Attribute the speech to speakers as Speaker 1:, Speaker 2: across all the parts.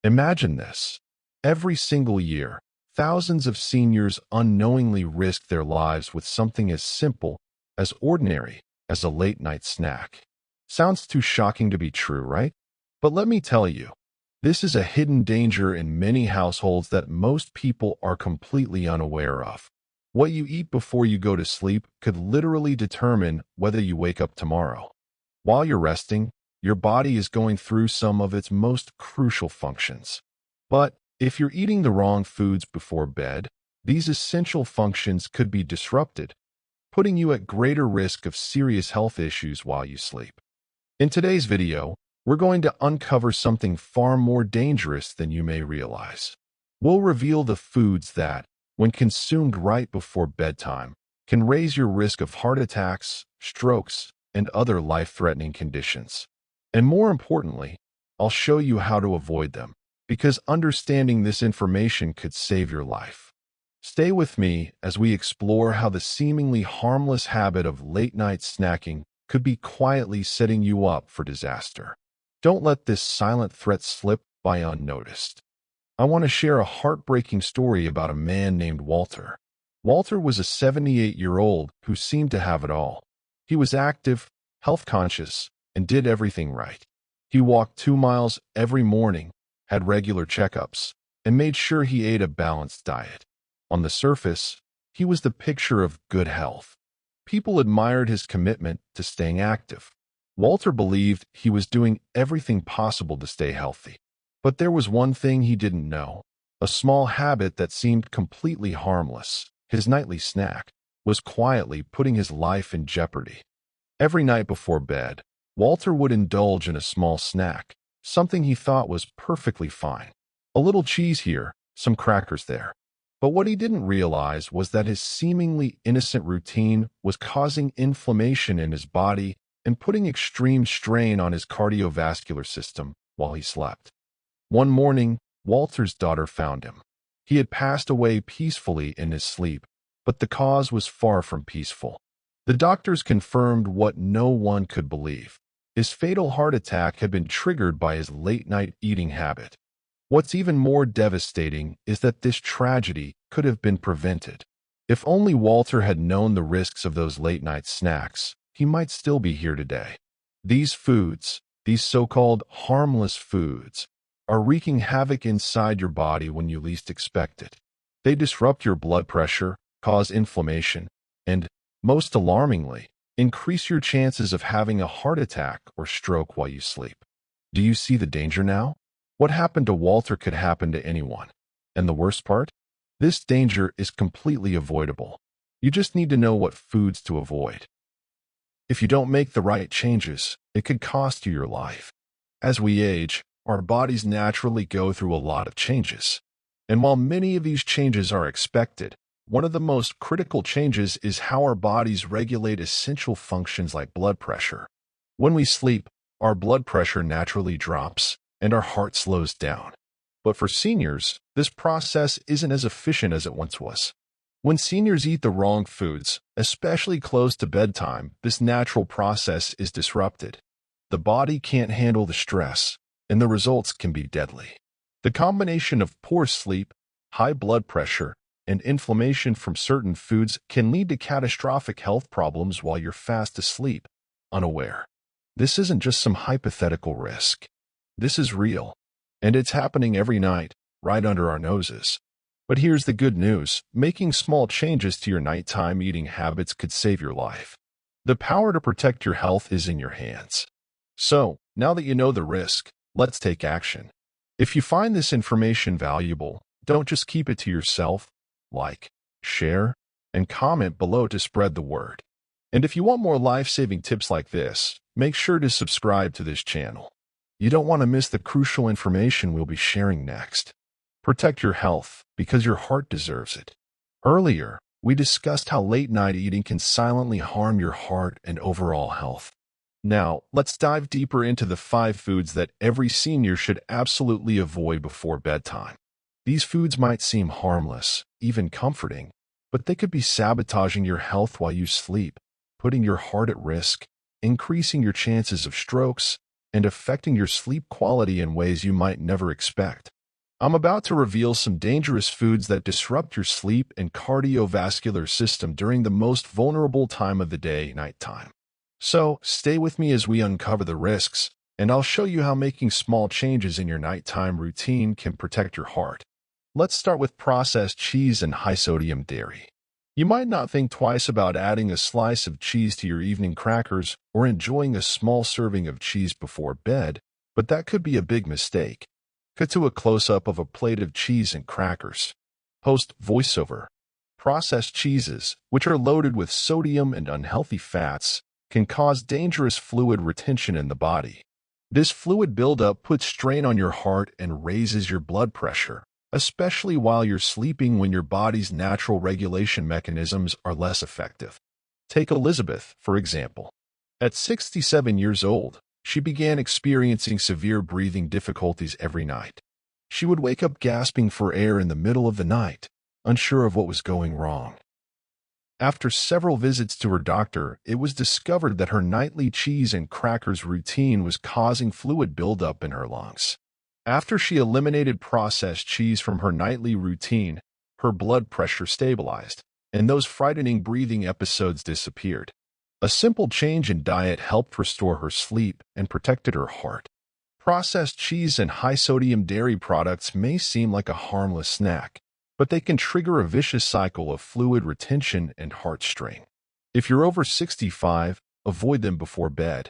Speaker 1: Imagine this. Every single year, thousands of seniors unknowingly risk their lives with something as simple, as ordinary, as a late-night snack. Sounds too shocking to be true, right? But let me tell you, this is a hidden danger in many households that most people are completely unaware of. What you eat before you go to sleep could literally determine whether you wake up tomorrow. While you're resting, your body is going through some of its most crucial functions. But if you're eating the wrong foods before bed, these essential functions could be disrupted, putting you at greater risk of serious health issues while you sleep. In today's video, we're going to uncover something far more dangerous than you may realize. We'll reveal the foods that, when consumed right before bedtime, can raise your risk of heart attacks, strokes, and other life-threatening conditions. And more importantly, I'll show you how to avoid them, because understanding this information could save your life. Stay with me as we explore how the seemingly harmless habit of late-night snacking could be quietly setting you up for disaster. Don't let this silent threat slip by unnoticed. I want to share a heartbreaking story about a man named Walter. Walter was a 78-year-old who seemed to have it all. He was active, health-conscious, and did everything right. He walked 2 miles every morning, had regular checkups, and made sure he ate a balanced diet. On the surface, he was the picture of good health. People admired his commitment to staying active. Walter believed he was doing everything possible to stay healthy. But there was one thing he didn't know. A small habit that seemed completely harmless, his nightly snack, was quietly putting his life in jeopardy. Every night before bed, Walter would indulge in a small snack, something he thought was perfectly fine. A little cheese here, some crackers there. But what he didn't realize was that his seemingly innocent routine was causing inflammation in his body and putting extreme strain on his cardiovascular system while he slept. One morning, Walter's daughter found him. He had passed away peacefully in his sleep, but the cause was far from peaceful. The doctors confirmed what no one could believe. His fatal heart attack had been triggered by his late-night eating habit. What's even more devastating is that this tragedy could have been prevented. If only Walter had known the risks of those late-night snacks, he might still be here today. These foods, these so-called harmless foods, are wreaking havoc inside your body when you least expect it. They disrupt your blood pressure, cause inflammation, and, most alarmingly, increase your chances of having a heart attack or stroke while you sleep. Do you see the danger now? What happened to Walter could happen to anyone. And the worst part? This danger is completely avoidable. You just need to know what foods to avoid. If you don't make the right changes, it could cost you your life. As we age, our bodies naturally go through a lot of changes. And while many of these changes are expected, one of the most critical changes is how our bodies regulate essential functions like blood pressure. When we sleep, our blood pressure naturally drops, and our heart slows down. But for seniors, this process isn't as efficient as it once was. When seniors eat the wrong foods, especially close to bedtime, this natural process is disrupted. The body can't handle the stress, and the results can be deadly. The combination of poor sleep, high blood pressure, and inflammation from certain foods can lead to catastrophic health problems while you're fast asleep, unaware. This isn't just some hypothetical risk. This is real, and it's happening every night, right under our noses. But here's the good news. Making small changes to your nighttime eating habits could save your life. The power to protect your health is in your hands. So, now that you know the risk, let's take action. If you find this information valuable, don't just keep it to yourself. Like, share, and comment below to spread the word. And if you want more life-saving tips like this, make sure to subscribe to this channel. You don't want to miss the crucial information we'll be sharing next. Protect your health, because your heart deserves it. Earlier, we discussed how late-night eating can silently harm your heart and overall health. Now, let's dive deeper into the 5 foods that every senior should absolutely avoid before bedtime. These foods might seem harmless, even comforting, but they could be sabotaging your health while you sleep, putting your heart at risk, increasing your chances of strokes, and affecting your sleep quality in ways you might never expect. I'm about to reveal some dangerous foods that disrupt your sleep and cardiovascular system during the most vulnerable time of the day, nighttime. So, stay with me as we uncover the risks, and I'll show you how making small changes in your nighttime routine can protect your heart. Let's start with processed cheese and high-sodium dairy. You might not think twice about adding a slice of cheese to your evening crackers or enjoying a small serving of cheese before bed, but that could be a big mistake. Cut to a close-up of a plate of cheese and crackers. Host voiceover. Processed cheeses, which are loaded with sodium and unhealthy fats, can cause dangerous fluid retention in the body. This fluid buildup puts strain on your heart and raises your blood pressure, especially while you're sleeping when your body's natural regulation mechanisms are less effective. Take Elizabeth, for example. At 67 years old, she began experiencing severe breathing difficulties every night. She would wake up gasping for air in the middle of the night, unsure of what was going wrong. After several visits to her doctor, it was discovered that her nightly cheese and crackers routine was causing fluid buildup in her lungs. After she eliminated processed cheese from her nightly routine, her blood pressure stabilized, and those frightening breathing episodes disappeared. A simple change in diet helped restore her sleep and protected her heart. Processed cheese and high-sodium dairy products may seem like a harmless snack, but they can trigger a vicious cycle of fluid retention and heart strain. If you're over 65, avoid them before bed.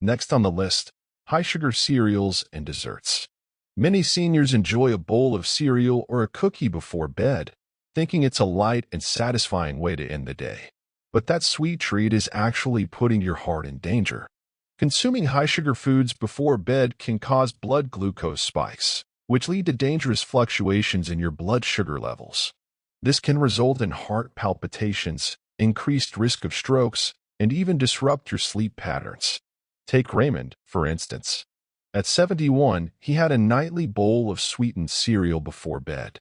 Speaker 1: Next on the list, high-sugar cereals and desserts. Many seniors enjoy a bowl of cereal or a cookie before bed, thinking it's a light and satisfying way to end the day. But that sweet treat is actually putting your heart in danger. Consuming high-sugar foods before bed can cause blood glucose spikes, which lead to dangerous fluctuations in your blood sugar levels. This can result in heart palpitations, increased risk of strokes, and even disrupt your sleep patterns. Take Raymond, for instance. At 71, he had a nightly bowl of sweetened cereal before bed.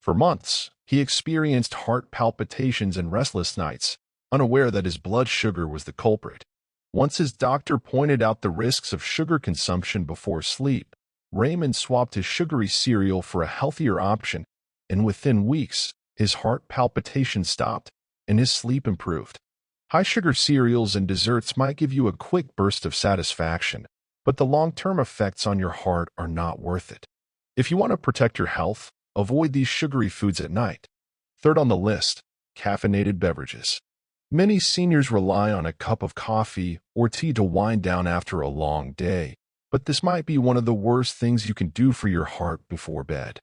Speaker 1: For months, he experienced heart palpitations and restless nights, unaware that his blood sugar was the culprit. Once his doctor pointed out the risks of sugar consumption before sleep, Raymond swapped his sugary cereal for a healthier option, and within weeks, his heart palpitations stopped and his sleep improved. High-sugar cereals and desserts might give you a quick burst of satisfaction, but the long-term effects on your heart are not worth it. If you want to protect your health, avoid these sugary foods at night. Third on the list, caffeinated beverages. Many seniors rely on a cup of coffee or tea to wind down after a long day, but this might be one of the worst things you can do for your heart before bed.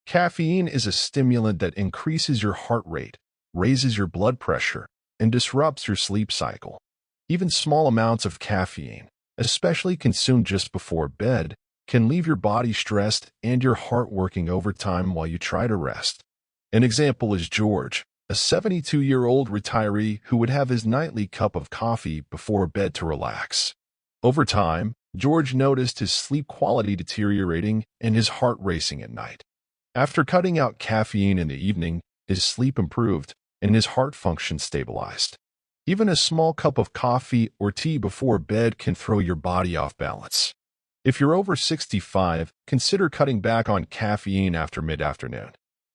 Speaker 1: Caffeine is a stimulant that increases your heart rate, raises your blood pressure, and disrupts your sleep cycle. Even small amounts of caffeine, especially consumed just before bed, can leave your body stressed and your heart working overtime while you try to rest. An example is George, a 72-year-old retiree who would have his nightly cup of coffee before bed to relax. Over time, George noticed his sleep quality deteriorating and his heart racing at night. After cutting out caffeine in the evening, his sleep improved and his heart function stabilized. Even a small cup of coffee or tea before bed can throw your body off balance. If you're over 65, consider cutting back on caffeine after mid-afternoon.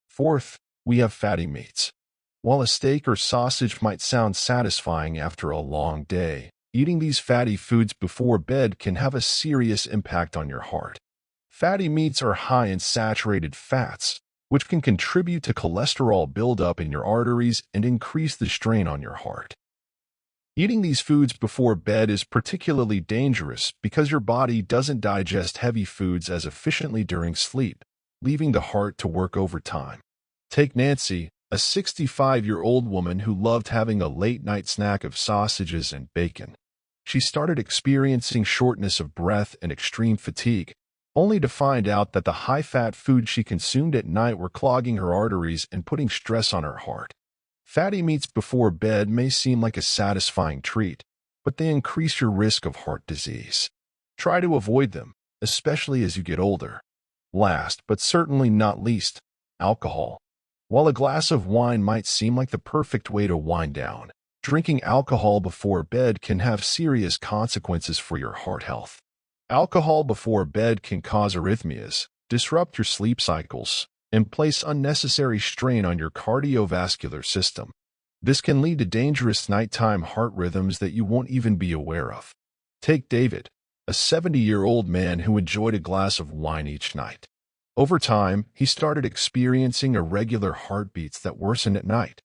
Speaker 1: Fourth, we have fatty meats. While a steak or sausage might sound satisfying after a long day, eating these fatty foods before bed can have a serious impact on your heart. Fatty meats are high in saturated fats, which can contribute to cholesterol buildup in your arteries and increase the strain on your heart. Eating these foods before bed is particularly dangerous because your body doesn't digest heavy foods as efficiently during sleep, leaving the heart to work overtime. Take Nancy, a 65-year-old woman who loved having a late-night snack of sausages and bacon. She started experiencing shortness of breath and extreme fatigue, only to find out that the high-fat foods she consumed at night were clogging her arteries and putting stress on her heart. Fatty meats before bed may seem like a satisfying treat, but they increase your risk of heart disease. Try to avoid them, especially as you get older. Last, but certainly not least, alcohol. While a glass of wine might seem like the perfect way to wind down, drinking alcohol before bed can have serious consequences for your heart health. Alcohol before bed can cause arrhythmias, disrupt your sleep cycles, and place unnecessary strain on your cardiovascular system. This can lead to dangerous nighttime heart rhythms that you won't even be aware of. Take David, a 70-year-old man who enjoyed a glass of wine each night. Over time, he started experiencing irregular heartbeats that worsened at night.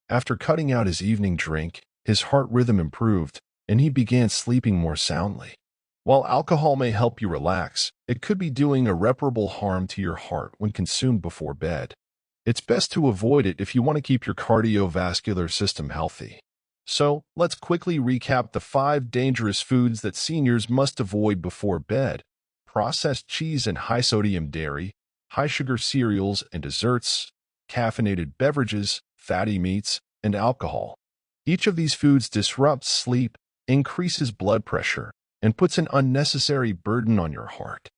Speaker 1: After cutting out his evening drink, his heart rhythm improved, and he began sleeping more soundly. While alcohol may help you relax, it could be doing irreparable harm to your heart when consumed before bed. It's best to avoid it if you want to keep your cardiovascular system healthy. So, let's quickly recap the 5 dangerous foods that seniors must avoid before bed: processed cheese and high-sodium dairy, high-sugar cereals and desserts, caffeinated beverages, fatty meats, and alcohol. Each of these foods disrupts sleep, increases blood pressure, and puts an unnecessary burden on your heart.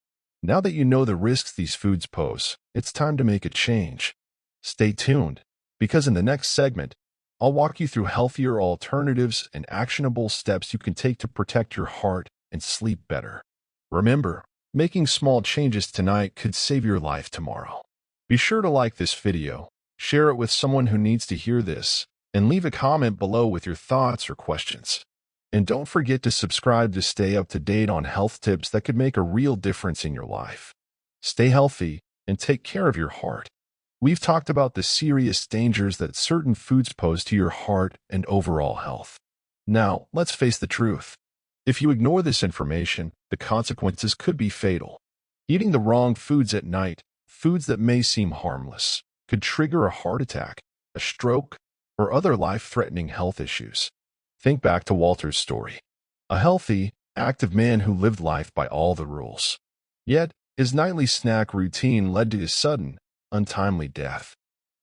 Speaker 1: Now that you know the risks these foods pose, it's time to make a change. Stay tuned, because in the next segment, I'll walk you through healthier alternatives and actionable steps you can take to protect your heart and sleep better. Remember, making small changes tonight could save your life tomorrow. Be sure to like this video, share it with someone who needs to hear this, and leave a comment below with your thoughts or questions. And don't forget to subscribe to stay up to date on health tips that could make a real difference in your life. Stay healthy and take care of your heart. We've talked about the serious dangers that certain foods pose to your heart and overall health. Now, let's face the truth. If you ignore this information, the consequences could be fatal. Eating the wrong foods at night, foods that may seem harmless, could trigger a heart attack, a stroke, or other life-threatening health issues. Think back to Walter's story. A healthy, active man who lived life by all the rules. Yet, his nightly snack routine led to his sudden, untimely death.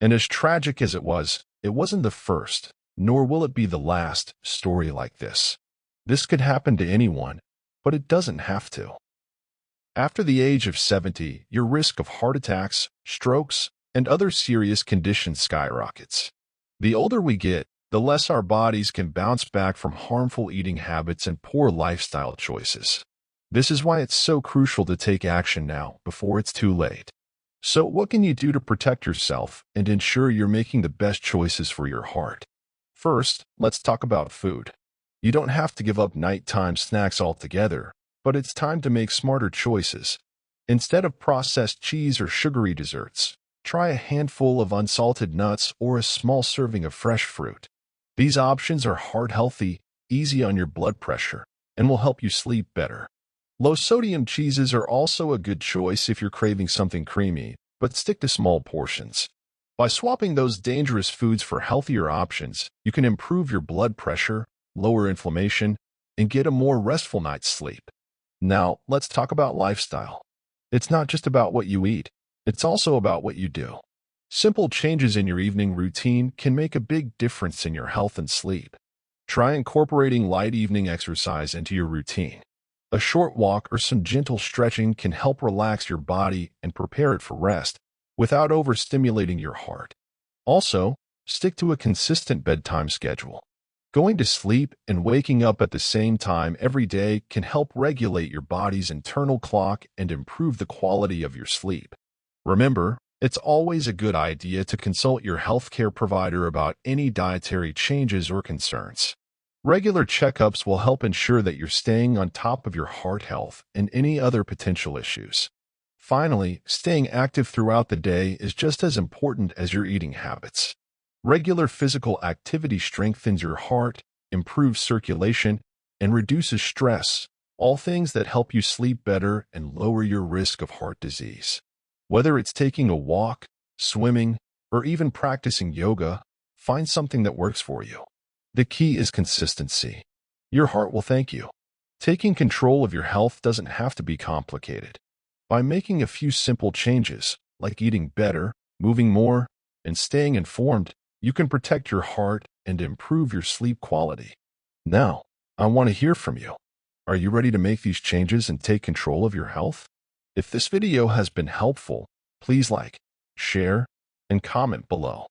Speaker 1: And as tragic as it wasn't the first, nor will it be the last, story like this. This could happen to anyone, but it doesn't have to. After the age of 70, your risk of heart attacks, strokes, and other serious conditions skyrockets. The older we get, the less our bodies can bounce back from harmful eating habits and poor lifestyle choices. This is why it's so crucial to take action now, before it's too late. So what can you do to protect yourself and ensure you're making the best choices for your heart? First, let's talk about food. You don't have to give up nighttime snacks altogether, but it's time to make smarter choices. Instead of processed cheese or sugary desserts, try a handful of unsalted nuts or a small serving of fresh fruit. These options are heart-healthy, easy on your blood pressure, and will help you sleep better. Low-sodium cheeses are also a good choice if you're craving something creamy, but stick to small portions. By swapping those dangerous foods for healthier options, you can improve your blood pressure, lower inflammation, and get a more restful night's sleep. Now, let's talk about lifestyle. It's not just about what you eat, it's also about what you do. Simple changes in your evening routine can make a big difference in your health and sleep. Try incorporating light evening exercise into your routine. A short walk or some gentle stretching can help relax your body and prepare it for rest without overstimulating your heart. Also, stick to a consistent bedtime schedule. Going to sleep and waking up at the same time every day can help regulate your body's internal clock and improve the quality of your sleep. Remember, it's always a good idea to consult your healthcare provider about any dietary changes or concerns. Regular checkups will help ensure that you're staying on top of your heart health and any other potential issues. Finally, staying active throughout the day is just as important as your eating habits. Regular physical activity strengthens your heart, improves circulation, and reduces stress, all things that help you sleep better and lower your risk of heart disease. Whether it's taking a walk, swimming, or even practicing yoga, find something that works for you. The key is consistency. Your heart will thank you. Taking control of your health doesn't have to be complicated. By making a few simple changes, like eating better, moving more, and staying informed, you can protect your heart and improve your sleep quality. Now, I want to hear from you. Are you ready to make these changes and take control of your health? If this video has been helpful, please like, share, and comment below.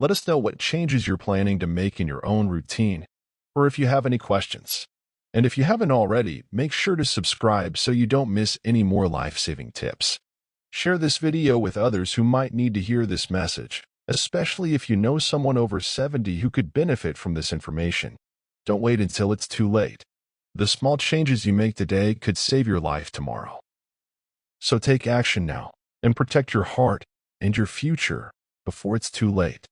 Speaker 1: Let us know what changes you're planning to make in your own routine, or if you have any questions. And if you haven't already, make sure to subscribe so you don't miss any more life-saving tips. Share this video with others who might need to hear this message, especially if you know someone over 70 who could benefit from this information. Don't wait until it's too late. The small changes you make today could save your life tomorrow. So take action now and protect your heart and your future before it's too late.